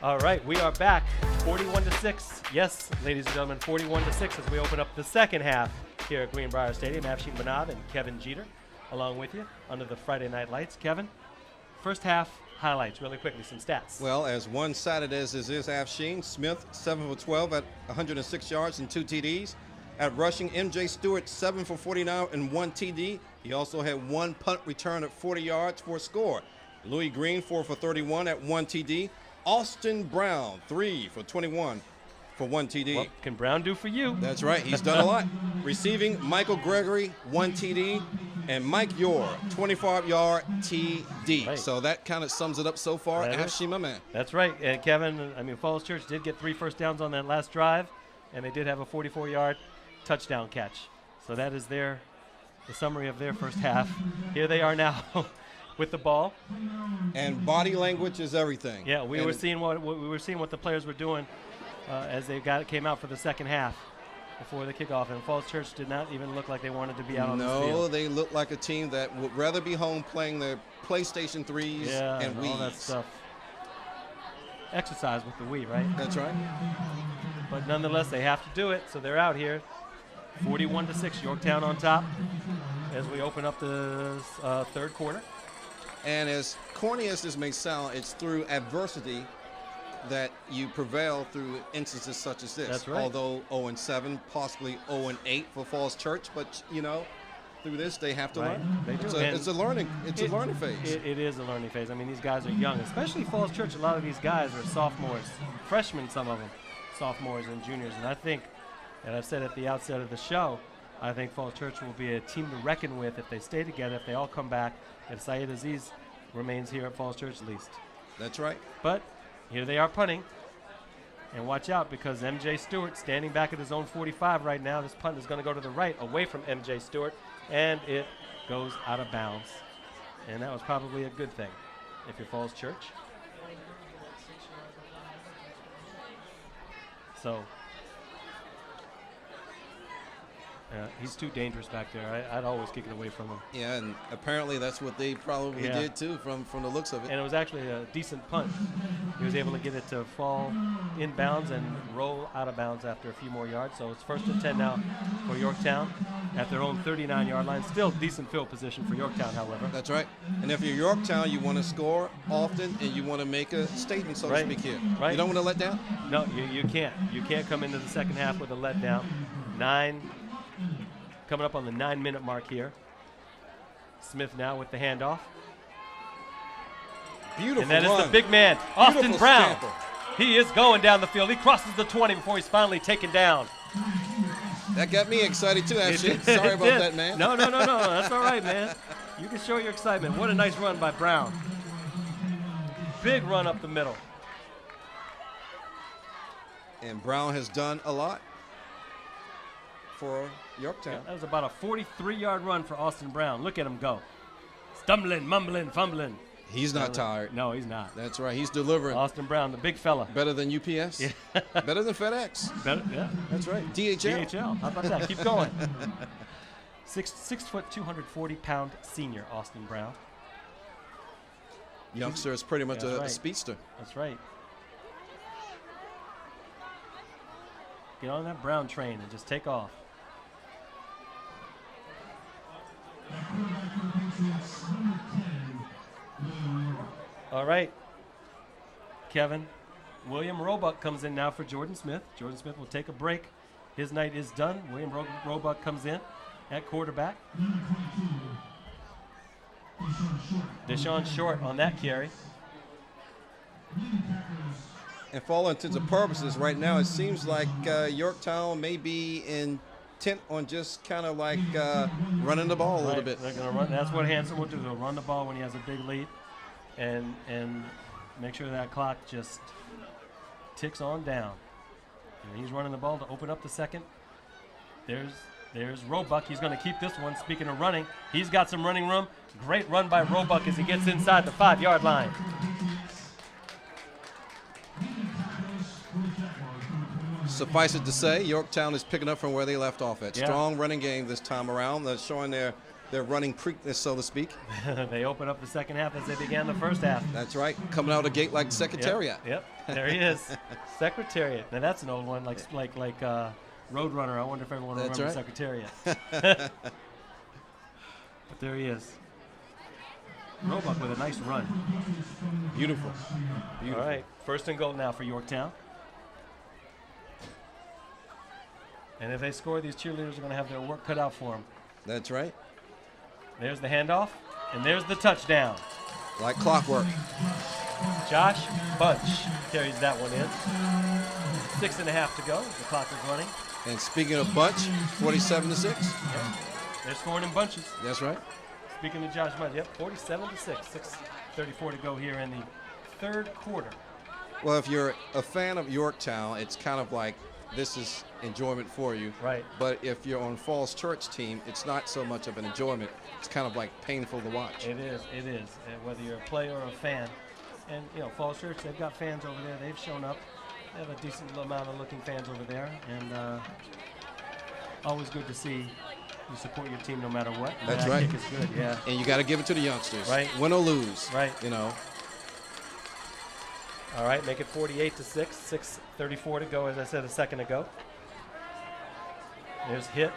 All right, we are back, 41-6. Yes, ladies and gentlemen, 41-6 as we open up the second half here at Greenbrier Stadium. Afshin Banab and Kevin Jeter along with you under the Friday night lights. Kevin, first half highlights really quickly, some stats. Well, as one-sided as this is, Afshin Smith 7 for 12 at 106 yards and 2 TDs. At rushing, MJ Stewart 7 for 49 and 1 TD. He also had 1 punt return at 40 yards for a score. Louis Green 4 for 31 at 1 TD. Austin Brown 3 for 21 for 1 TD. What can Brown do for you? That's right, he's done a lot. Receiving, Michael Gregory 1 TD and Mike Yor 25-yard TD. Right. So that kind of sums it up so far. Afshin, my man. That's right. And Kevin, Falls Church did get 3 first downs on that last drive, and they did have a 44-yard touchdown catch. So that is the summary of their first half. Here they are now with the ball. And body language is everything. Yeah, we were seeing what the players were doing as they came out for the second half before the kickoff. And Falls Church did not even look like they wanted to be out on the field. No, they look like a team that would rather be home playing their PlayStation 3s and Wii's. All that stuff. Exercise with the Wii, right? That's right. But nonetheless, they have to do it, so they're out here. 41-6, Yorktown on top as we open up the third quarter. And as corny as this may sound, it's through adversity that you prevail through instances such as this. That's right. Although 0-7, possibly 0-8 for Falls Church, but through this they have to learn. They do. It's a learning phase. It is a learning phase. These guys are young, especially Falls Church. A lot of these guys are sophomores, freshmen, some of them, sophomores and juniors. And I think, and I've said at the outset of the show, I think Falls Church will be a team to reckon with if they stay together, if they all come back, if Syed Aziz remains here at Falls Church at least. That's right. But here they are punting. And watch out, because MJ Stewart standing back at his own 45 right now. This punt is going to go to the right, away from MJ Stewart, and it goes out of bounds. And that was probably a good thing if you're Falls Church. So he's too dangerous back there. I'd always kick it away from him. Yeah, and apparently that's what they probably did too from the looks of it. And it was actually a decent punt. He was able to get it to fall inbounds and roll out of bounds after a few more yards. So it's 1st and 10 now for Yorktown at their own 39-yard line. Still decent field position for Yorktown, however. That's right. And if you're Yorktown, you want to score often and you want to make a statement, so to speak here. Right. You don't want to let down? No, you can't. You can't come into the second half with a letdown. Coming up on the 9-minute mark here. Smith now with the handoff. Beautiful And that run. is the big man, Austin Beautiful Brown. scamper. He is going down the field. He crosses the 20 before he's finally taken down. That got me excited too, actually. Sorry about that, man. No. That's all right, man. You can show your excitement. What a nice run by Brown. Big run up the middle. And Brown has done a lot for Yorktown. Yeah, that was about a 43-yard run for Austin Brown. Look at him go. Stumbling, mumbling, fumbling. He's not tired. No, he's not. That's right. He's delivering. Austin Brown, the big fella. Better than UPS. Yeah. Better than FedEx. Better, yeah. That's right. DHL. DHL. How about that? Keep going. 6 foot, 240-pound senior Austin Brown. Youngster is pretty much a speedster. That's right. Get on that Brown train and just take off. All right, Kevin. William Roebuck comes in now for Jordan Smith. Jordan Smith will take a break. His night is done. William Roebuck comes in at quarterback. Deshaun Short on that carry. And for all intents and purposes, right now it seems like Yorktown may be intent on just kind of like running the ball a little bit. They're gonna run. That's what Hanson will do. He'll run the ball when he has a big lead, and make sure that clock just ticks on down. And he's running the ball to open up the second. There's Roebuck. He's going to keep this one. Speaking of running, he's got some running room. Great run by Roebuck as he gets inside the 5-yard line. Suffice it to say, Yorktown is picking up from where they left off at. Yeah. Strong running game this time around. They're showing their their running Preakness, so to speak. They open up the second half as they began the first half. That's right. Coming out of the gate like Secretariat. Yep. There he is. Secretariat. Now that's an old one, like Roadrunner. I wonder if everyone remembers right. Secretariat. But there he is. Roebuck with a nice run. Beautiful. All right, first and goal now for Yorktown. And if they score, these cheerleaders are going to have their work cut out for them. That's right. There's the handoff, and there's the touchdown. Like clockwork. Josh Bunch carries that one in. 6.5 to go. The clock is running. And speaking of Bunch, 47-6. Yep. They're scoring in bunches. That's right. Speaking of Josh Bunch, 47-6. 6:34 to go here in the third quarter. Well, if you're a fan of Yorktown, it's kind of like this is enjoyment for you. Right. But if you're on Falls Church team, it's not so much of an enjoyment. It's kind of like painful to watch. It is. Whether you're a player or a fan. And, Falls Church, they've got fans over there. They've shown up. They have a decent amount of looking fans over there. And always good to see you support your team no matter what. That's that right. Kick is good, yeah. And you got to give it to the youngsters. Right. Win or lose. Right. All right, make it 48-6. 6:34 to go, as I said a second ago. There's Hit.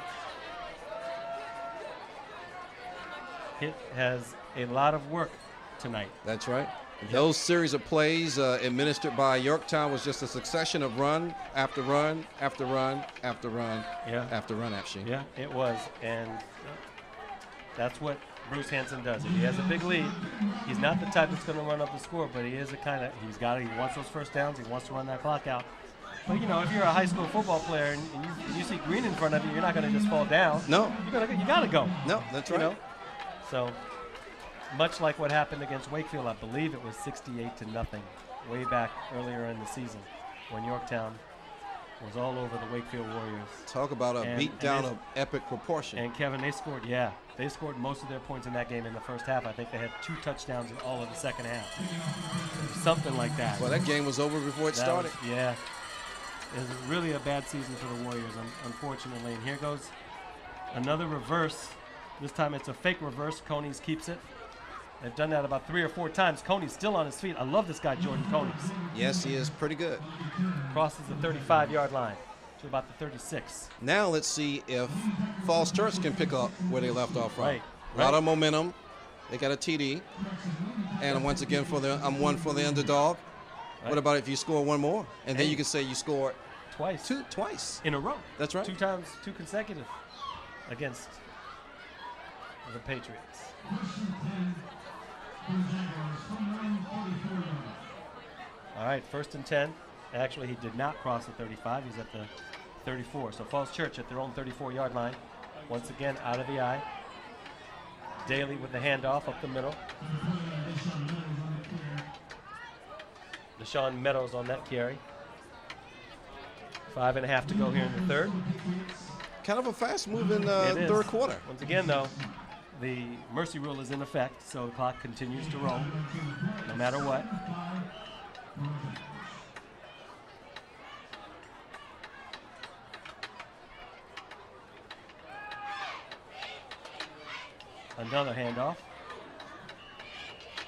Hit has a lot of work tonight. That's right. Those series of plays administered by Yorktown was just a succession of run after run after run after run after run, actually. Yeah, it was. And that's what Bruce Hanson does. If he has a big lead, he's not the type that's going to run up the score, but he is he wants those first downs. He wants to run that clock out. But, if you're a high school football player and you see green in front of you, you're not going to just fall down. No. You got to go. No, that's right. So, much like what happened against Wakefield, I believe it was 68-0 way back earlier in the season when Yorktown was all over the Wakefield Warriors. Talk about a beatdown of epic proportion. And Kevin, they scored most of their points in that game in the first half. I think they had 2 touchdowns in all of the second half. Something like that. Well, that game was over before it started. It was really a bad season for the Warriors, unfortunately. And here goes another reverse. This time it's a fake reverse. Coney's keeps it. They've done that about 3 or 4 times. Coney's still on his feet. I love this guy, Jordan Coney's. Yes, he is pretty good. Crosses the 35-yard line to about the 36. Now let's see if Falls Church can pick up where they left off from. Right. A lot of momentum. They got a TD. And once again, I'm one for the underdog. Right. What about if you score one more? And then you can say you scored twice. Twice. In a row. That's right. 2 times, 2 consecutive against the Patriots. All right, 1st and 10. Actually, he did not cross the 35. He's at the 34. So Falls Church at their own 34-yard line. Once again, out of the eye. Daly with the handoff up the middle. Deshaun Meadows on that carry. 5.5 to go here in the third. Kind of a fast-moving third quarter. Once again, though, the mercy rule is in effect, so the clock continues to roll no matter what. Another handoff.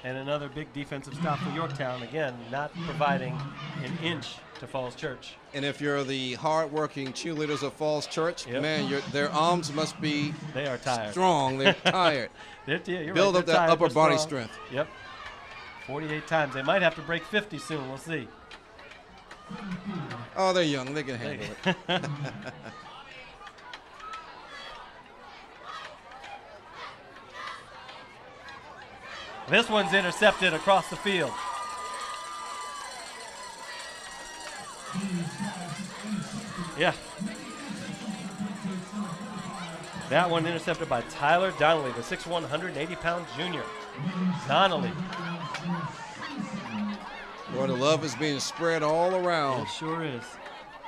And another big defensive stop for Yorktown. Again, not providing an inch to Falls Church. And if you're the hard-working cheerleaders of Falls Church, man, their arms must be they are tired. Strong. They're tired. Build up that upper body strength. Yep. 48 times. They might have to break 50 soon. We'll see. Oh, they're young. They can handle it. This one's intercepted across the field. Yeah. That one intercepted by Tyler Donnelly, the 6'1", 180-pound junior. Donnelly. Boy, the love is being spread all around. It sure is.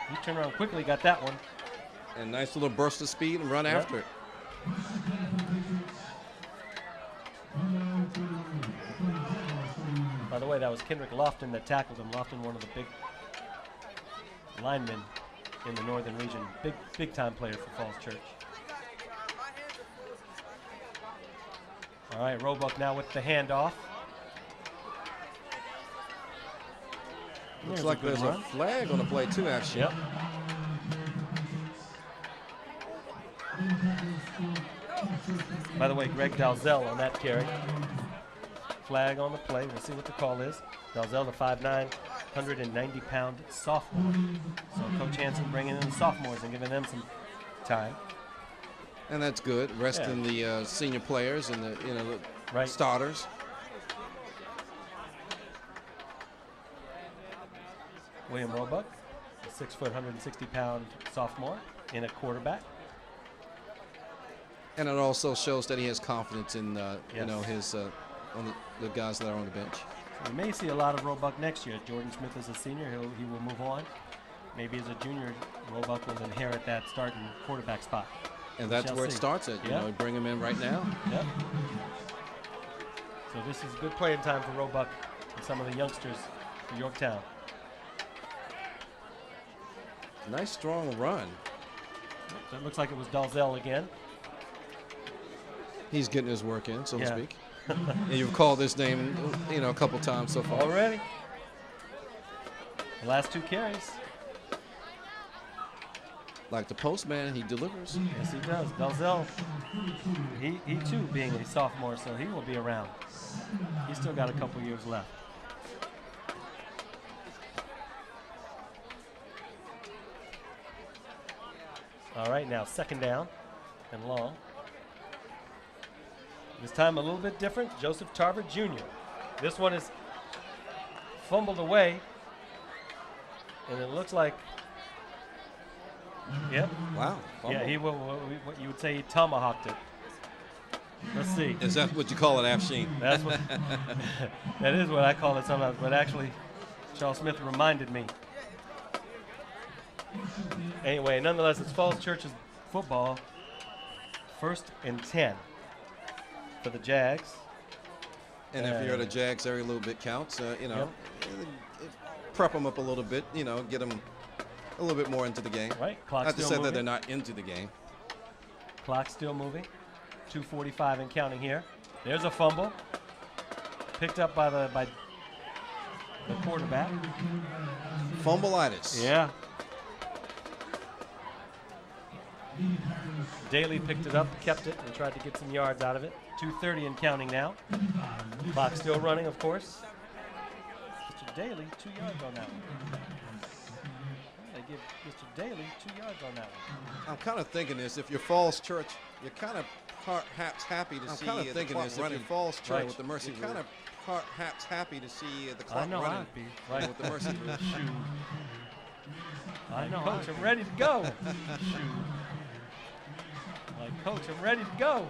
He turned around quickly, got that one. And nice little burst of speed and run after it. By the way, that was Kendrick Lofton that tackled him. Lofton, one of the big linemen in the northern region. Big time player for Falls Church. All right, Roebuck now with the handoff. Looks like there's a flag on the play too, actually. Yep. By the way, Greg Dalzell on that carry. Flag on the play. We'll see what the call is. Dalzell, the 5'9", 190-pound sophomore. So Coach Hansen bringing in the sophomores and giving them some time. And that's good, resting the senior players and the starters. William Roebuck, a 6 foot, 160-pound sophomore in a quarterback. And it also shows that he has confidence in his on the guys that are on the bench. So we may see a lot of Roebuck next year. Jordan Smith is a senior; he will move on. Maybe as a junior, Roebuck will inherit that starting quarterback spot. And that's where it starts at. You know, bring him in right now. Yep. So this is good playing time for Roebuck and some of the youngsters for Yorktown. Nice strong run. It looks like it was Dalzell again. He's getting his work in, so to speak. And you've called this name, a couple times so far. Already. The last 2 carries. Like the postman, he delivers. Yes, he does. Dalzell, he too being a sophomore, so he will be around. He's still got a couple years left. All right, now 2nd down and long. This time a little bit different. Joseph Tarver Jr. This one is fumbled away, and it looks like, Wow. Fumble. Yeah, he will. What you would say, he tomahawked it. Let's see. Is that what you call it, Afshin? That's what. That is what I call it sometimes. But actually, Charles Smith reminded me. Anyway, nonetheless, it's Falls Church's football. 1st and 10 for the Jags. And if you're the Jags, every little bit counts. Prep them up a little bit. Get them a little bit more into the game. Right. Clock's Not to still say moving. that they're not into the game. Clock's still moving. 2:45 and counting here. There's a fumble. Picked up by the quarterback. Fumbleitis. Yeah. Daly picked it up, kept it, and tried to get some yards out of it. 2:30 and counting now. Clock still running, of course. Mr. Daly, 2 yards on that one. They give Mr. Daly 2 yards on that one. I'm kind of thinking this. If you're Falls Church, you're kind of perhaps happy to see the clock running. Falls Church with the mercy rule. You're kind of perhaps happy to see the clock running. I'd be. Right. With the mercy rule. Shoot. I know. Coach, I'm ready to go. Shoot. Like, Coach, I'm ready to go.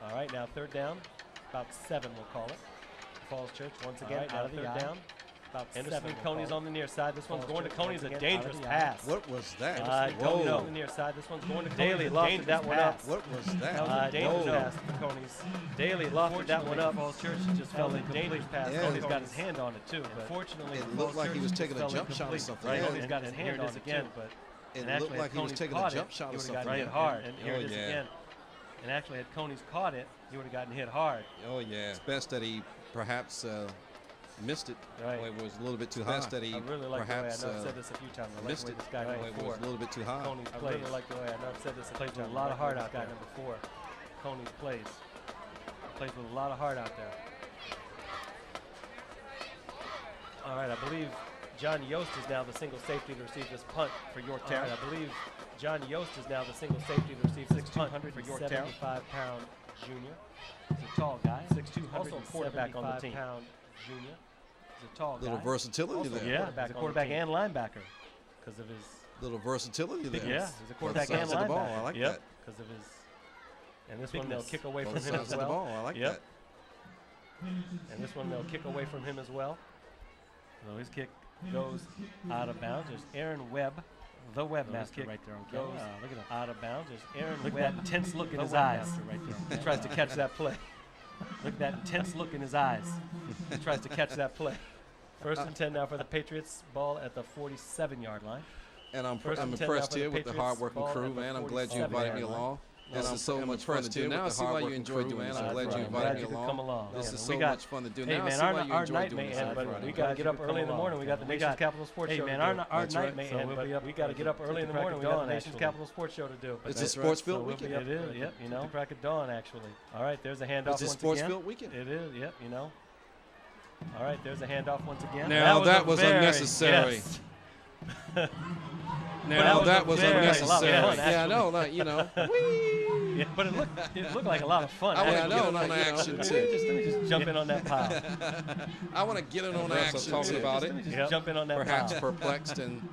All right, now 3rd down. About 7, we'll call it. Falls Church once again out of the 3rd down. About Anderson and Coney's on the near side. This one's going to Coney's a dangerous pass. What was that? I don't know. On the near side. This one's going to Daly. Lofted that one up. What was that? That was a dangerous pass for Coney's. Daly lofted that one up. Falls Church just fell in dangerous pass. Coney's got his hand on it too. Unfortunately, it looked like he was taking a jump shot or something. Right. Coney's got his hand on it again, but it looked like he was taking a jump shot or something. He would have gotten hit hard. And here it is again. And actually, had Coney's caught it, he would have gotten hit hard. Oh yeah. It's best that he perhaps missed it. Right. It was a little bit too high. Best that he I really like perhaps the way, I know I've said this a few times. I missed like the way it. this guy It was a little bit too high. Coney's plays. I really like the way, I know I've said this a few times. A lot of heart out there. Number 4, Coney's plays. Plays with a lot of heart out there. All right, I believe John Yost is now the single safety to receive this punt for Yorktown. I believe John Yost is now the single safety to receive this punt for Yorktown. 175-pound junior. He's a tall guy. 6'2", also a quarterback on the team. Junior. He's a tall guy. Little versatility there. Yeah, he's a quarterback and linebacker because of his little versatility there. Yeah, he's a quarterback and linebacker. Ball. I like that. Because of his. And this one they'll kick away from him as well. well. I like that. And this one they'll kick away from him as well. So his kick goes out of bounds. There's Aaron Webb, the webmaster right there on camera. Look at that. Out of bounds. There's Aaron Webb. Look at that intense look in his eyes. Right there. He tries to catch that play. Look at that intense look in his eyes. He tries to catch that play. First and 10 now for the Patriots. Ball at the 47-yard line. And I'm First and 10 now impressed for the here with the Patriots. hard-working Ball crew, at the man. I'm glad you 47 invited me yard line. along. This I'm is so much fun to do. Now I see why you enjoy doing this. I'm glad you I'm invited glad me you could come along. along. This Yeah, is we so got- much fun to do. Hey Now I man, see why our you night enjoy may doing this. end, on but Friday. we I'm got to glad get you up could early in come the along. morning. We got the Nation's Capital Sports Hey Show man, to do. our That's night right. may So end, we'll but be up- we got to get up early in the crack morning. of We got dawn, the Nation's actually. Capital Sports Show to do. It's That's a right. sports-filled So we'll be weekend. up It is, yep, you know. the crack of dawn, actually. All right, there's a handoff It's a once sports-filled again. weekend. It is, yep, you know. All right, there's a handoff once again. Now that a was very- unnecessary. yes. Now was that a was very- unnecessary. a lot of fun, Yeah, I know, like, you know. Yeah, but it looked like a lot of fun. I wanna actually. get on Like, you know, action, let too. me just jump in on that pile. I want to get in on refs are action talking too. about it. Let me just Yep. jump in on that Perhaps pile. perplexed and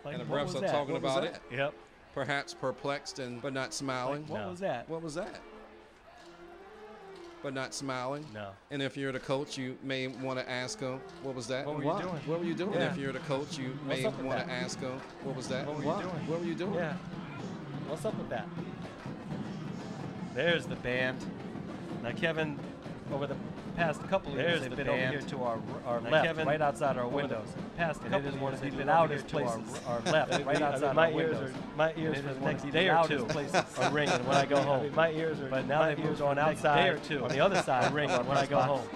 Like, the what refs was are that? talking What was about that? it. Yep. Perhaps perplexed and but not smiling. What No. was that? What was that? But not smiling. No. And if you're the coach, you may want to ask them, what was that? What and were you why? doing? What were you doing? Yeah. If you're the coach, you What's may up with want to that? ask them, what was that? What and were you why? doing? What were you doing? Yeah. What's up with that? There's the band. Now, Kevin, over the past couple of years, they've been over here to our Now, left, Kevin, right outside our over the windows. Past and couple it is of one years, of the they've been loudest out here to places. our left, right outside my our ears windows. my ears And for it the is one next of day the or two loudest places are ringing when I go home. My ears are But now my they've ears moved for on the next outside day or two on the other side ringing when I go home.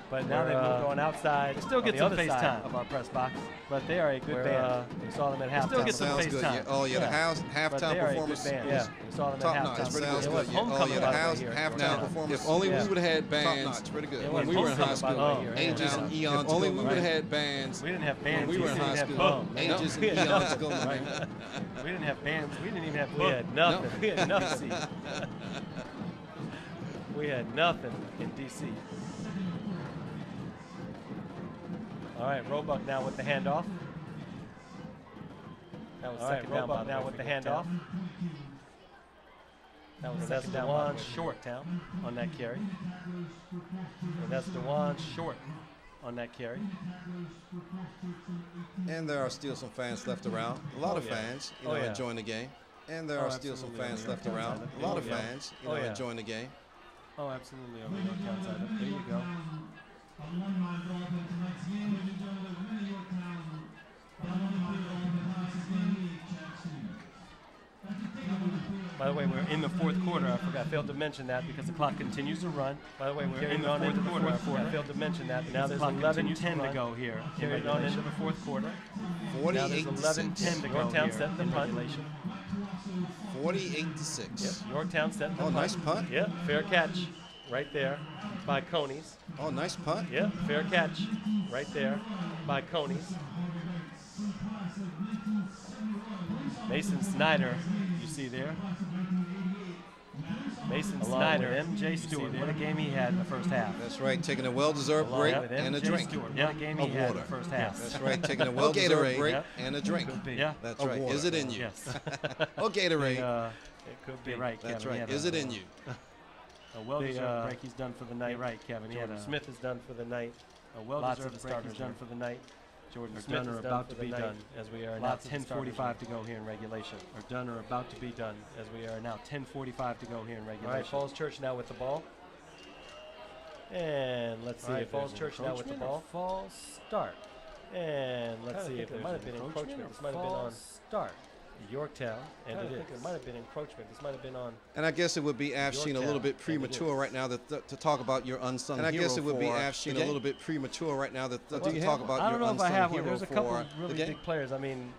But now they've moved on outside. Still get on the some other face side time. of our press box. But they are a good Where, band. We saw them at halftime. still get some Sounds face good. time. Yeah. Oh, yeah, the But halftime they are a good performance. band. was Yeah, we saw them top at notch. halftime. Sounds It good. was Yeah. Oh, homecoming, yeah, by the the way, here. halftime Yeah. performance. If only Yeah. we would have had Top bands notch. Pretty good. It When was we were in high homecoming, by school. the way, here. Ages Yeah. and eons If only ago, we would man. have had bands. We didn't have When bands. we were in didn't high have school. bums. Ages and We had eons nothing. ago, man. We didn't have bands. We didn't even have We bums. had nothing. We had nothing. We had nothing in D.C. All right, Roebuck now with the handoff. That was second down by now with the handoff. That was second down by Short down on that carry. And that's DeJuan Short on that carry. And there are still some fans left around. A lot of yeah. fans, Oh, yeah. enjoying the game. And there Oh, are still some absolutely. fans On the left Yorktown around. side. A lot of Yeah. fans, Oh, yeah. enjoying the game. Oh, absolutely. Over the Yorktown side. There you go. By the way, we're in the fourth quarter. I failed to mention that because the clock continues to run. By the way, we're in the fourth quarter. I failed to mention that. Now there's 11:10 to go here. Carried on into the fourth quarter. Now there's 48 to 11:10 6. to go. Yorktown setting the punt. 48 to 6. Yep, Yorktown setting the Oh, punt. nice punt. Yep, fair catch right there by Coney's. Oh, nice punt. Yep, fair catch right there by Coney's. Mason Snyder, you see there. Mason Snyder, MJ Stewart. What a game he had in the first half. That's right, taking a well-deserved Along break with and a MJ drink Stewart. of What a game he had in the water. first half. That's right, taking a well-deserved Gatorade. break Yep. and a drink. Could be. Yeah, That's Of right. water. Is it in you? yes. Oh, Gatorade. It could be right, Kevin. That's He right. had Is it in you? A well-deserved Big, break he's done for the night. You're right, Kevin. He had Jordan a Smith is done for the night. a Lots well-deserved of the break starters is done done. for the night. Jordan Or Smith done or is done about for to the be night done. as we are Lots now of the starters 10:45 to go here in regulation. Or done or about to be done. As we are now 10:45 to go here in All right, regulation. Falls Church now with the ball. And let's see if Falls Church now with the ball. Falls start. And let's see if there it might have been encroachment. This might have been on start. Yorktown, and it is. It might have been encroachment. This might have been on. And I guess it would be Afshin a little Yorktown, bit and it premature is. right now to talk about your unsung hero. And I guess it would be Afshin a little bit premature right now to talk about I your don't know if I unsung have one. hero There's a couple for of really the game. big players. I mean,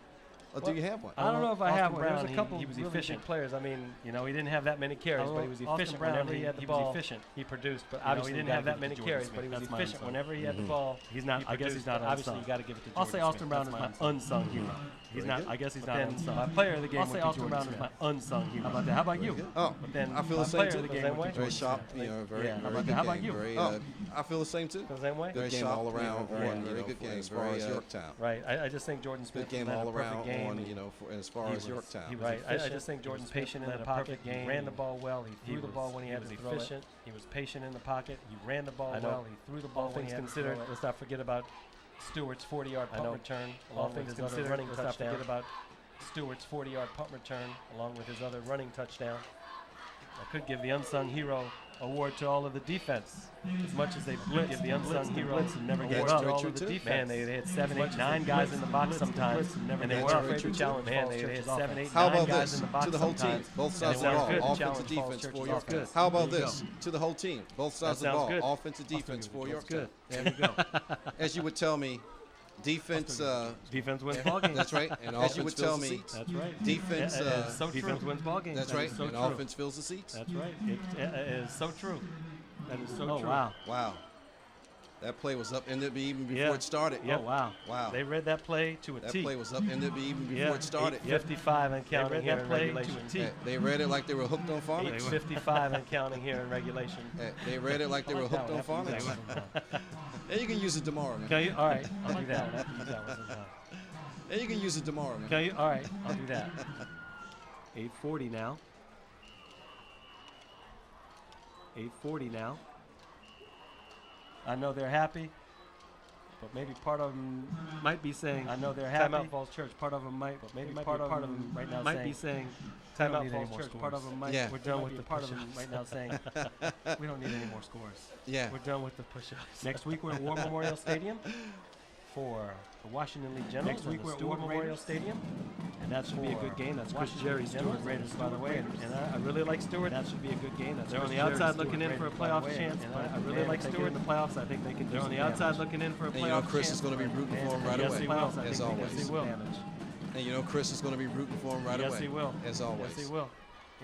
Or do you have one? I don't know if I Austin have one. Brown, There's a couple he was really efficient. big players. I mean, you know, he didn't have that many carries, but he was Austin efficient Brown, whenever he had the he ball. was efficient. He produced, but You know, obviously he didn't you gotta have that give it many to carries, Jordan but he was Smith. That's my efficient unsung. whenever he had the Mhm. ball. He's not. he I guess he's produced, not but obviously unsung. you got to give it to I'll Jordan say Smith. Austin Brown is That's my unsung. unsung hero. He's Very not. good. I guess he's But not then unsung. my player of the game I'll would say be Austin Jordan Brown is Smith. my unsung hero. How about that? How about you? Oh, But then I feel my the same player too. of the game would be Very Jordan sharp, Smith. you know, very, Yeah. very How good about game. you? Very, oh, I feel the same too. The same way. Good game sharp, all around very on, very good game as far as Yorktown. Right. I just think Jordan Smith Good game had all a perfect around game. on, as far as Yorktown. He was right. I just think He Jordan was Smith patient in had the a pocket perfect game. game. Ran the ball well. He threw the ball when he had was to throw it. efficient. He was patient in the pocket. He ran the ball I know. well. He threw the ball All when he things had considered, to throw it. Let's not forget about Stewart's 40-yard I punt know. return. All Along with things his other considered, running let's not touchdown. forget about Stewart's 40-yard punt return, along with his other running touchdown. I could give the unsung hero award to all of the defense. As much as they blitz, the unsung heroes and never That's gave up. very All true, of the too. defense. Man, they had 7, 8, 9 guys in the box sometimes, and they weren't afraid to challenge. Man, they had 7, 8, How 9 about guys this in the box to the whole team? sometimes. Both sides of the Sounds ball, good. offense and Challenge defense Falls for Church's Yorktown. offense. How about There you this to the whole team? Both sides of the sounds ball, good. offense and defense for That's Yorktown. good. There we go. As you would tell me, defense. Defense wins ball games. That's right. And As you offense would fills tell the me. seats. That's right. Defense. So defense wins ball games. That's That right. is so And true. offense fills the seats. That's right. It is so true. That is so true. Wow. Wow. That play was upended even before Yeah. it started. Yep. Oh, wow. Wow. They read that play to a That T. play was upended even before it started. 55 and counting read here that in play regulation. to a T. They read it like they were hooked on phonics. 55 and counting here in regulation. They read it like they were hooked on phonics. And you can use it tomorrow, man. Okay, all right, I'll do that. I have to use that one sometime. And you can use it tomorrow, man. Okay, all right, I'll do that. 8:40 now. 8:40 now. I know they're happy, but maybe part of them might be saying, I know they're happy. Timeout Falls Church. Part of them might, but maybe part of them right now might be saying, Timeout Falls Church. Part of them might. Yeah. We're done with the part of them right now saying, we don't need any more scores. Yeah. We're done with the push-ups. Next week we're at War Memorial Stadium for the Washington League Generals. Next week we're at War Memorial Stadium, and that should be a good game. That's Chris Jerry Stewart Raiders, by the way, and I really like Stewart. That should be a good game. They're on the outside looking in for a playoff chance, and I really like Stewart in the playoffs. I think they can. They're on the outside looking in for a playoff chance. And you know Chris is going to be rooting for him right Yes, away, he will. as always. Yes, he will. And you know Chris is going to be rooting for him right away. Yes, he will. As always. Yes, he will.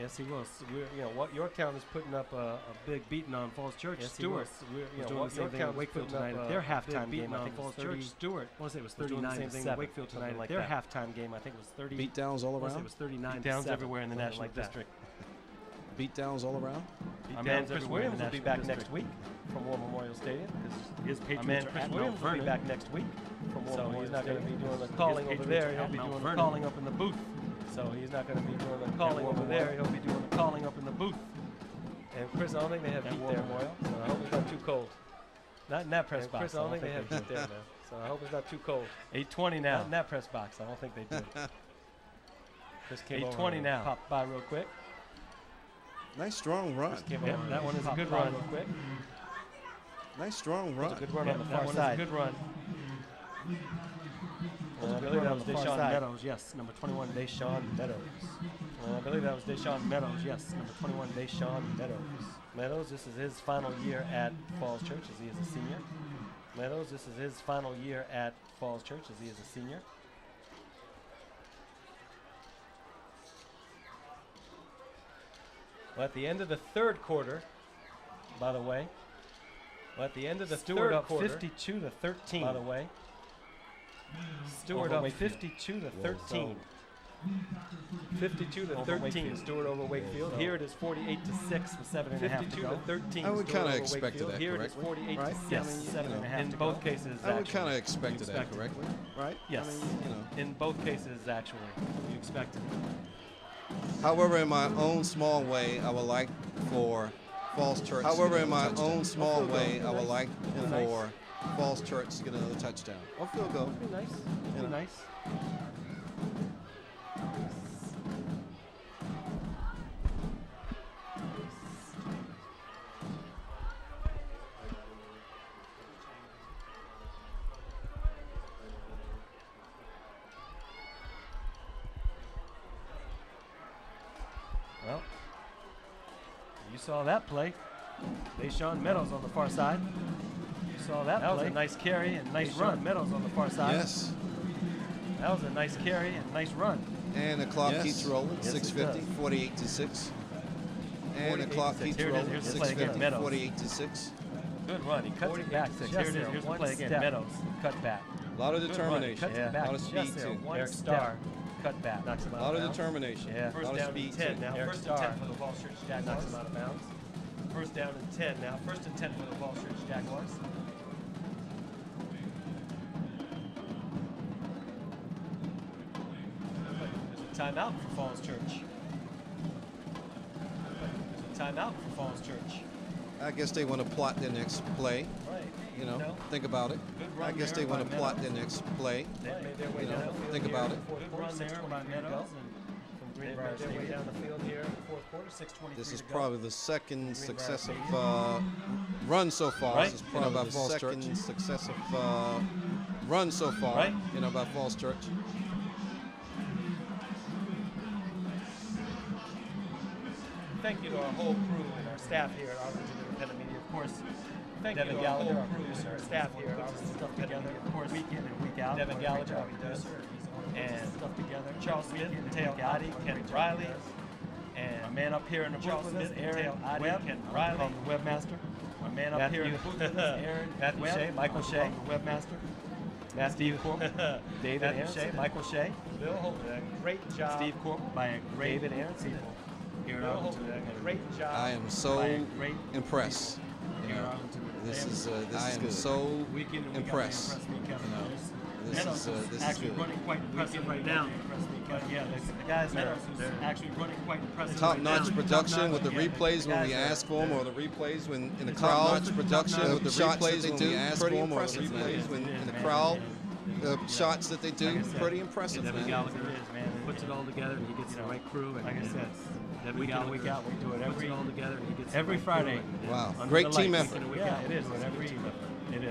Yes, he will. So what Yorktown is putting up a big beating on Falls Church. Yes, Stewart. Doing the same thing at Wakefield tonight. Their halftime game, I think, Falls Church. Stewart. I want to say it was 39-7. At Wakefield tonight. Like their halftime game, I think, was 30. Beatdowns all I want to say around. it was 39. Beatdowns everywhere in the National District. Beatdowns all around. Our man Chris Williams will be back next week from War Memorial Stadium. His Patriots Chris Williams will be back next week from War Memorial Stadium. So he's not going to be doing the calling over there. He'll be doing the calling up in the booth. So he's not going to be doing the calling over there. He'll be doing the calling up in the booth. And Chris, I don't think they have heat there, Moyle. So I hope it's not too cold. Not in that press box. Chris, I don't think they have heat there, man. So I hope it's not too cold. 8:20 now. Not in that press box. I don't think they do. Chris came 8:20 now. Pop by real quick. Nice strong run. Yeah, that one is a good run. Real quick. Nice strong run. That's a good run on the far side. Good run. I believe that was Deshaun Meadows, yes, number 21, Deshaun Meadows. I believe that was Deshaun Meadows, yes, number 21, Deshaun Meadows. Meadows, this is his final year at Falls Church as he is a senior. Meadows, this is his final year at Falls Church as he is a senior. Well, at the end of the third quarter, by the way, at the end of the third quarter, 52-13, by the way. Stewart up 52 to 13. 52 to 13. Stewart over Wakefield. Here it is 48 to 6 with 7.5 to go. 52 to 13. I would kind of expected that, Here it is correctly. 48 to 6, Yes. 7.5 in both cases. I would kind of expected that, correctly, right? Yes. I mean, in both cases, actually, you expected it. However, in my own small way, I would like for Falls Church. However, in my own small way, I would like for Falls Church to get another touchdown. Or field goal. Be nice. Be nice. Well, you saw that play. Deshaun Meadows on the far side. You saw that play. That was a nice carry and nice run. Meadows on the far side. Yes. That was a nice carry and nice run. And the clock Yes. keeps rolling. Yes, 6:50, 48 to 6. And the clock keeps Here it is. rolling. Here's the play again. 6:50, Meadows. 48 to 6. Good run. He cuts it back. Here it is. Here's the play again. Meadows. Cut back. A lot of determination. Cuts it A back. lot of speed, Just there. too. Eric Starr. Cut back. Knocks him A out lot of of bounds. determination. Yeah. A First lot of down speed, and 10 too. now. Eric First Starr. and 10 for the Falls Church Jaguars. Knocks him out of bounds. First down and 10 now. First and 10 for the Falls Church Jaguars. There's a timeout for Falls Church. There's a timeout for Falls Church. I guess they want to plot their next play. Right. You know, think about it. I guess they want to plot their next play. They made their way You know, downfield think here about in it. the fourth quarter, 6:23 to go. From Greenbrier Stadium. Down the field here, fourth quarter, 6:23 This is to go. probably the second Greenbrier successive Stadium. run so far. Right. This is probably by the Falls Church. second successive run so far. Right. By Falls Church. Thank you to our whole crew and our staff here at Arlington Independent Media. Of course, thank you to our whole crew and our staff here at Arlington Independent Media. Of course, week in and week out. Devin Gallagher, our producer, and stuff together. Charles Smith, Mateo Adi, Ken Riley, and our man up here in the booth with us, Aaron Webb, Ken Riley, the webmaster. Our man up here in the booth with us, Aaron Matthew Shea, Michael Shea, the webmaster. Steve Corp, David Aaron, Shea, Michael Shea, Bill Holden, great job. Steve Corp by a great David Aaron people. Here at Arlington, great job. I am so impressed. This is good. So impressed. This is actually good. running quite impressive right now. But yeah, the guys are actually running quite impressive. Top-notch production with the replays when we ask for them, or the replays when in the crowd. Top-notch production with the replays when we ask for them, or the replays when in the crowd. The shots that they do, pretty impressive, Devin man. Gallagher puts it all together, and he gets the right crew. And like I said, Devin Gallagher, week out, we do it puts it all together, and he gets every the right Friday. crew. Wow, Under great the team lights. effort. Yeah, it is.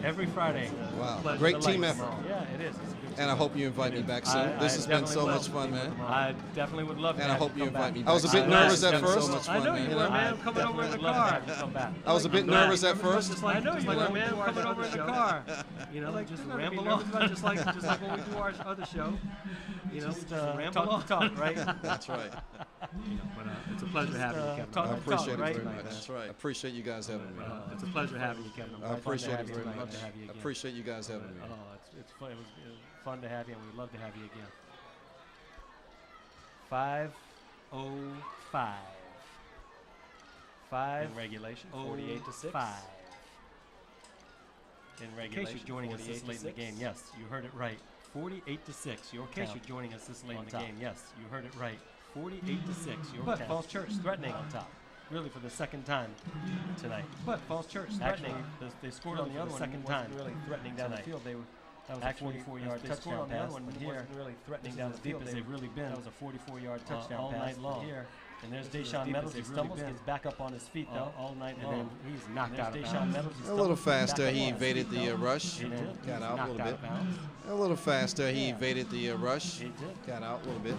Every Friday. Wow, great team effort. Yeah, it is. It's a good And I team hope you invite me back soon. I This has been so definitely much fun, man. I definitely would love to. And I have hope you come invite back. me back. I was a bit nervous at first. So much fun, I know man. you were, man. Coming over in the car. I was a bit nervous at first. I know you were, man. Coming over in the car. You know, Like, just you're gonna be ramble on. nervous about it, just like when we do our other show. You know, Just, just ramble talk on. the talk, right? That's right. But it's a pleasure having you, Kevin. talk I the appreciate it right? very much. That's right. I appreciate you guys having me. It's a pleasure having you, Kevin. I appreciate it very I'd love much. to have you I again. appreciate you guys having me. Oh, it's fun. It was fun to have you, and we'd love to have you again. 5:05. 5 In regulation, 48 to 6. 5. In In regulation, case you're joining us this 48 late in the to game, 6. yes, you heard it right. 48 to 6. Yorktown. In case you're joining us this late On in the top. game, yes, you heard it right. 48 to 6. But Yorktown. Falls Church threatening on top. Really for the second time tonight. But Falls Church Actually, threatening. they scored Really on the for other the one. second Wasn't time really threatening down the tonight. field. They were. That was Actually, a 44-yard they touchdown scored on the pass. other one, But but here, wasn't really threatening this down is the as deep field. as they've really been. That was a 44-yard touchdown all pass. night long. But here, And there's this is as Deshaun deep Meadows. as He they've stumbles, really gets back up on his feet though all night and long. then he's knocked There's out of Deshaun bounds. Meadows. He A little stumbles, gets faster, back he up on his evaded feet, the though. rush. He did. Got out a Knocked little out bit. of bounds. A little faster, he Yeah. evaded the rush. He did. Got out a little bit.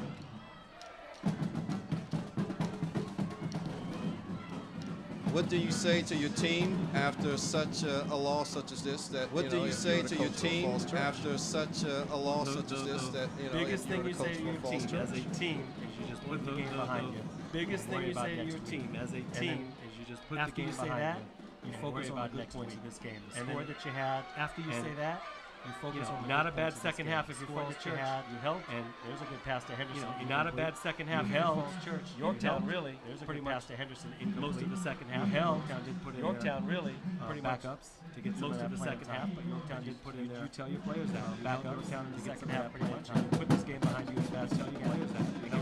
What do you say to your team after such a loss such as this? What do you say to your team after such a loss such as this? That Biggest if you're thing the you coach say to for your Falls team Church. as a team is you just put the game behind you. Biggest thing you say to your team as a team is you just put the After game you say behind that, you. you And focus worry on about the good next points week. of this game. The And score then that you had. After you and say that, you focus on the not good a bad points of this second game. half if The you're score Falls that you Church. had. You held, and there's a good pass to Henderson. Not a bad second half. You if you're held. Falls Church. Yorktown You held. really. There's a pretty good much pass to Henderson. most of the second half. You held. Yorktown did put in Yorktown really pretty pretty much much backups to get some most of of that the playing second time. half, but Yorktown You did put in there. You tell your players that. Backups Yorktown to to get get some some half of that pretty playing much. time. Put this game behind you as fast as you can. Get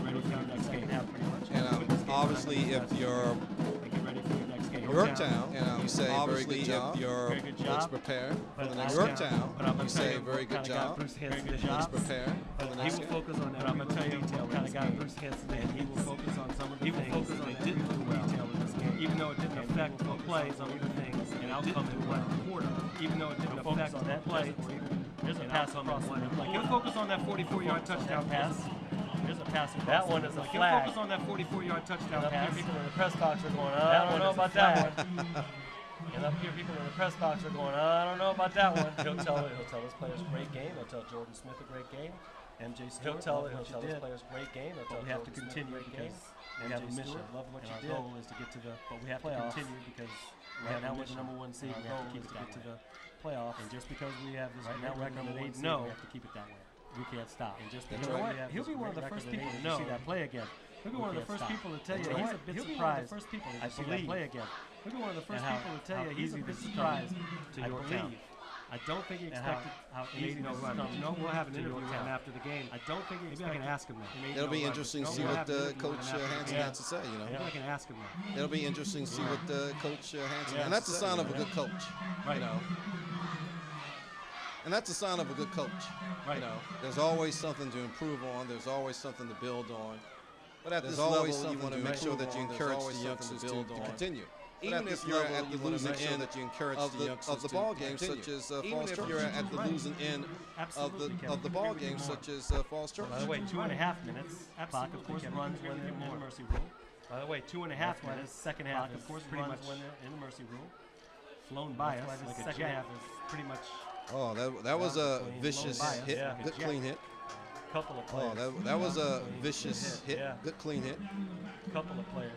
ready for your next game. Half pretty much. And obviously, if you're Get ready for your next game. Yorktown, you say very obviously good job. if you're Very good let's job. prepare for the But next I- Yorktown, but I'm gonna you tell say you very what good kinda got job. Bruce Hanson Very good did. Let's job. prepare for the He next will game. focus on that. But I'm gonna tell you detail what kinda in got this Bruce game. Hanson And did. he will focus on some of the He will things focus that on they that didn't do well detail in this game. even though it didn't And affect he will the focus plays on or some the things and and outcome outcome in in one one quarter, even though it didn't He'll focus affect on the that plays play. or even There's a an pass outcome across in the one. middle. Like He'll he'll focus on that 44-yard touchdown pass. There's a pass across That the one middle. is a Like, flag. He'll focus on that 44-yard touchdown And up pass. here, people in the press box are going, That I don't one know is a about that flag. one. And up here, people in the press box are going, I don't know about that one. He'll tell his players great game. He'll tell Jordan Smith a great game. MJ He'll Stewart, tell love what you his did. players great game. He'll But tell we have to Jordan Smith continue great because game. we have a MJ mission. Stewart, Love what you and did. our goal is to get to the But we have to playoffs. continue because Right right now now we're the number one seed. Our We have goal to keep is it to that get to way. the playoffs. And just because we have this Right great now we're record number that one they seed. know, We have to keep it that way. we can't stop. And just That's because right. we have He'll this be one of great the first record that people they to know, see that play again. He'll be one of the first people to tell you He'll he's a bit be one of the surprised. first people I to see that believe. play again. He'll be one of the first And how- people to tell how you he's a easy bit this is surprised. coming to I Yorktown. believe. I don't think he And how- expected how easy easy this this is is coming. coming. We'll have an to interview with him Yorktown. after the game. I don't think he Maybe I can expected. ask him that. It'll be interesting to see what Coach Hanson has to say. Maybe I can ask him that. It'll be interesting to see what Coach Hanson, Yeah. and that's a sign of a good coach. Right. And that's a sign of a good coach. Right. There's always something to improve on. There's always something to build on. But at this level, you want to make sure that you encourage the youngsters to continue. Even if you're at the losing end of the ball game, such as Falls Church. Even if you're at the losing end of the ball game, such as Falls Church. By the way, 2.5 minutes. Clock, of course, runs when they're in the mercy rule. By the way, 2.5 minutes. Second half, of course, pretty much when they're in the mercy rule. Flown by us. Like the second half is pretty much. Oh, that was a vicious hit. Yeah. Good clean hit. Couple of players. Oh, that was a vicious hit. Yeah. Good clean hit. Couple of players.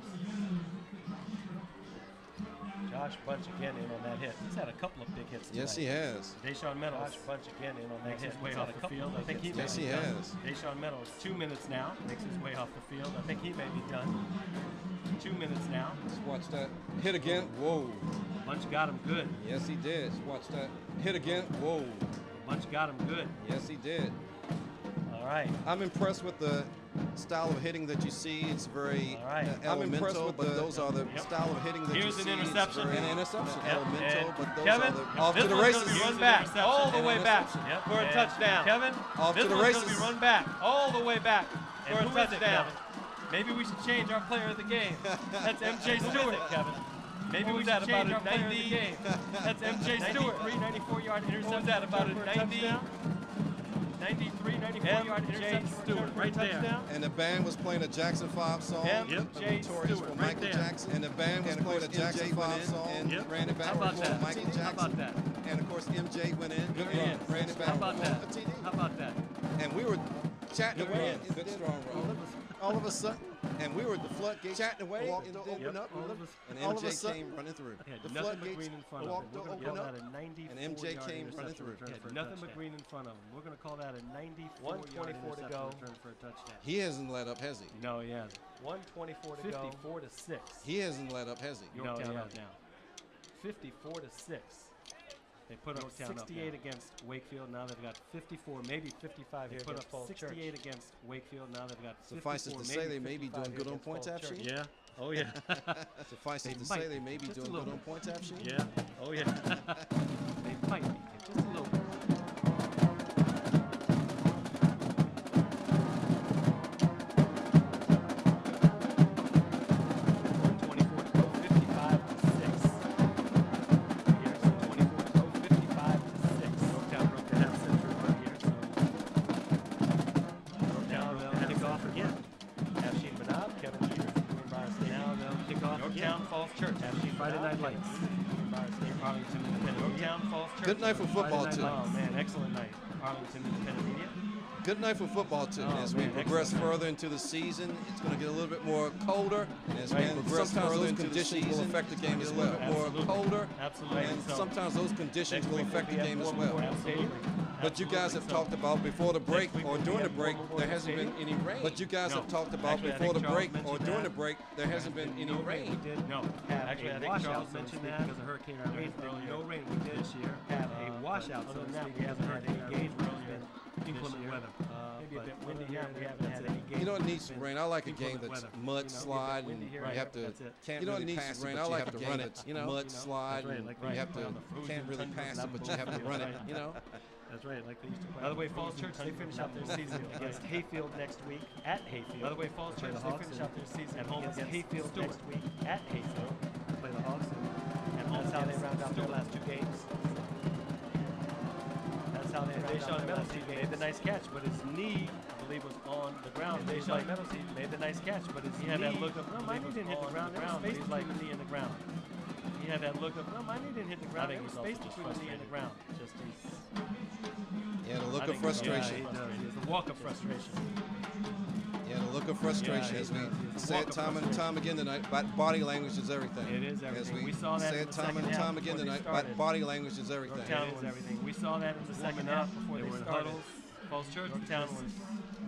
Josh Bunch again in on that hit. He's had a couple of big hits tonight. Yes, he has. Deshaun Meadows. Josh Bunch again in on that hit. Way off the field. I think he yes, he has. Deshaun Meadows, 2 minutes now. Makes his way off the field. I think he may be done. 2 minutes now. Let's watch that hit again. Whoa. Bunch got him good. Yes, he did. Let's watch that hit again. Whoa. Bunch got him good. Yes, he did. All right. I'm impressed with the style of hitting that you see. It's very elemental, but those are the style of hitting that you see. Here's an interception. An interception. Elemental, but those Kevin, are the off to the races. Run back all the way back for a touchdown. Kevin, off to the races. This one's going to be run back all the way back for a touchdown. Maybe we should change our player of the game. That's MJ Stewart, Kevin. Maybe we should change our player of the game. That's MJ Stewart. 94-yard interception. What was that, about a 94-yard interception Stewart, right there. And the band was playing a Jackson 5 song. MJ Stewart, for Michael Jackson. And the band was playing a Jackson 5 song. And ran it back for Michael Jackson. How about that? And of course MJ went in. Good run. Ran it back. How about that? How about that? And we were chatting away. Good strong run. All of a sudden, and we were the floodgates chatting away, walked to open up, and MJ came running through. The floodgates walked to open up, and MJ came running through. Nothing but green in front of him. We're going to call that a 94-yard to go. Return for a touchdown. He hasn't let up, has he? No, he hasn't. 124 to go. 54 to 6. He hasn't let up, has he? Yorktown up now. 54 to 6. They put up 68 against Wakefield. Now they've got 54, maybe 55 here. They put up 68 against Wakefield. Now they've got 54. Suffice it to say they may be doing good on points after. Yeah. Oh yeah. Suffice it to say they may be doing good on points after. Yeah. Oh yeah. They might be just a little bit. Friday Night Lights. Arlington Independent Media. Good night for football, too. Oh, man, excellent night. Arlington Independent Media. Good night for football, too. As we progress further into the season, it's going to get a little bit more colder. And as we progress further into the season, will affect the game as well. A little bit more colder. Absolutely. And sometimes those conditions will affect the game as well. Absolutely. But you guys have talked about before the break or during the break, there hasn't been any rain. But you guys have talked about before the break or during the break, there hasn't been any rain. We did actually, I think Charles mentioned that because of Hurricane Irene earlier. No rain we did this year. Have a washout. Other than that, we haven't had any games where it's been inclement weather. Maybe a bit windy here. We haven't had any games. You don't need some rain. I like a game that's mud slide and you have to can't really pass it, but you have to run it. You know, mud slide and you have to can't really pass it, but you have to run it. You know. That's right, like they used to play. By the way, Falls Church, they finish out their season against Hayfield next week at Hayfield. By the way, Falls Church, they finish out their season at home against Hayfield next week at Hayfield. Play the Hawks, and that's how they round out their last two games. That's how they round out their last two games. Made the nice catch, but his knee, I believe, was on the ground. Deshaun Meadows, he made the nice catch, but his knee had that look of, no, my knee didn't hit the ground. There was space between the knee and the ground. He had that look of, no, my knee didn't hit the ground. There was space between the knee and the ground. Just yeah, the look of frustration. Yeah, it's a walk of frustration. Yeah, the look of frustration. As we said time and time again tonight, body language is everything. It is everything. As we saw that said time and time again tonight, body language is everything. Yorktown was everything. We saw that in the second half before they were in huddles. Falls Church, Yorktown was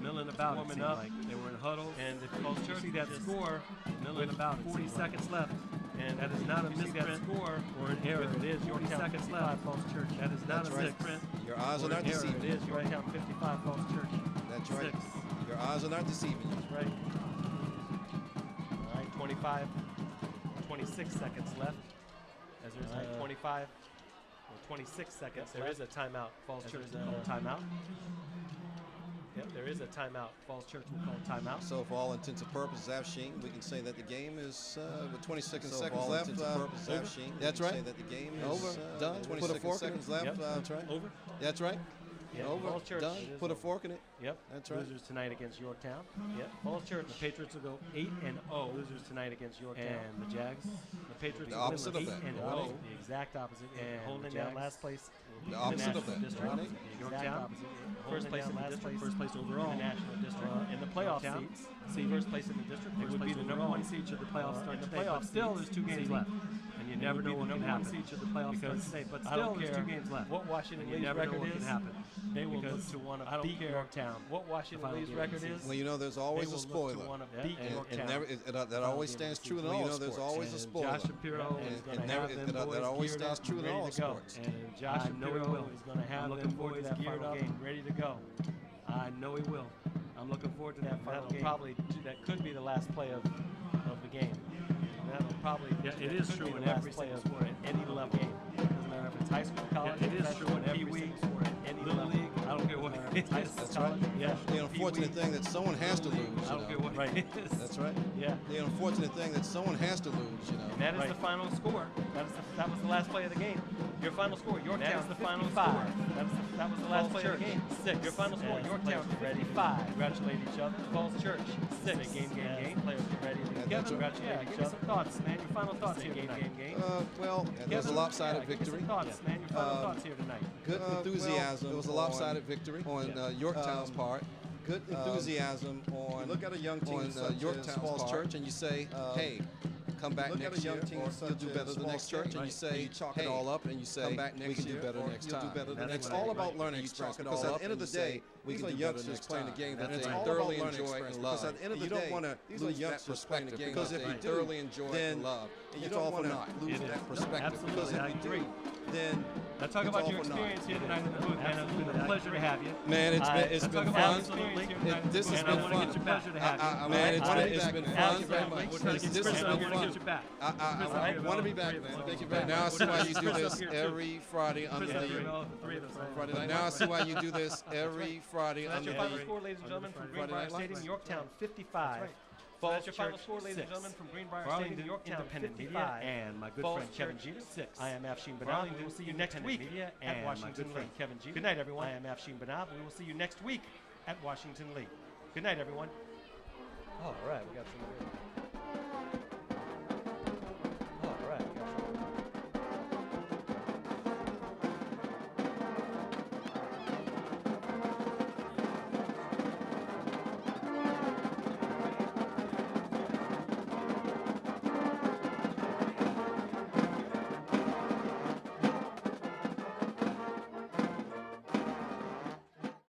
milling about, warming up. Like they were in huddles. And if Falls Church see that score, milling about, 40 seconds left. And that is not a misprint score or an error. It is Yorktown 55 Falls Church. That is not a misprint. Your eyes are not deceiving. It is Yorktown 55 Falls Church. That's right. Your eyes are not deceiving you. That's right. All right, 26 seconds left. As there's 25 or 26 seconds. There is a timeout. Falls Church is a timeout. Yep, there is a timeout. Falls Church will call timeout. So for all intents and purposes, Afshin, we can say that the game is with 26 So seconds for all left. intents and purposes, Afshin, that's we can right. say that the game Over. is Done. 26 Put a fork in seconds it. left. Yep. That's right. Over. That's right. Yep. Over. Falls Church. Done. It is Put a over. fork in it. Yep. That's right. Losers tonight against Yorktown. Yep. Falls Church. The Patriots will go 8-0. Losers tonight against Yorktown. And the Jags. The Patriots The will opposite win of that. 8-0. The exact opposite. And holding down last place. The opposite of that. District. Yorktown. First place in the district. First place overall. In the national district. In the playoff seats. See, first place in the district. It would be the number one seed should the playoffs start today. But still, there's 2 games left. And you never know what can happen. Should the playoffs start today. But still, there's 2 games left. What Washington Lee's record is. They will look to want to beat Yorktown. What Washington Lee's record is. Well, you know, there's always a spoiler. That always stands true in all sports. There's always a spoiler. Josh Shapiro is going to have them boys that always geared stands up true and in all ready to go. sports. And Josh Shapiro is going to have them boys geared up and ready to go. I know he will. I'm looking forward to that final game. That could be the last play of the game. That'll probably it is true in every single sport at any level game. Doesn't matter if it's high school, college, it is true in every single sport at any level. League, I don't care what it is. That's right. Yeah. The unfortunate thing that someone has to lose. I don't care what it is. That's right. Yeah. The unfortunate thing that someone has to lose. And that is the final score. That was the last play of the game. Your final score, Yorktown is the final score. That was the last play of the game. 6. Your final score, Yorktown 55. Congratulate each other. Falls Church 6. Game. Players get ready together. Congratulate each other. Some thoughts, man. Your final thoughts here tonight. Well, it was a lopsided victory. Some thoughts, man. Your final thoughts here tonight. Good enthusiasm. It was a lopsided victory on Yorktown's part. Good enthusiasm on. Look at a young team on Yorktown Falls Church, and you say, "Hey, come back next year, or you'll do better the next church." And you say, "Hey, it all up," and you say, "We can do better next time." It's all about learning experience. Because at the end of the day, we can do better next time. That they thoroughly enjoy and love. Because at the end of the day, you don't want to lose that perspective. Because if you thoroughly enjoy and love, it's all for naught. Lose that perspective. Because if you do, then now talk about your experience here tonight in the booth, man. It's been a pleasure to have you. Man, it's been fun. This has been fun. It's a pleasure to have you. Man, it's been fun. This has been fun. Back. I want to be back, man. Thank you very much. Now I see why you do this every Friday under the Friday night. Now I see why you do this every Friday That's under your final the. score, ladies and gentlemen, from Friday Greenbrier Night Stadium, Lights. Yorktown 55. That's your final score, ladies and gentlemen, from Greenbrier Stadium, Yorktown Independent 55. Media and my good Falls friend Kevin Church, Jeter. 6. I am Afshin Banab. Arlington We will see you next Independent week Media at and Washington my good friend Lee. Kevin Jeter. Good night, everyone. I am Afshin Banab. We will see you next week at Washington Lee. Good night, everyone. All right, we got some good.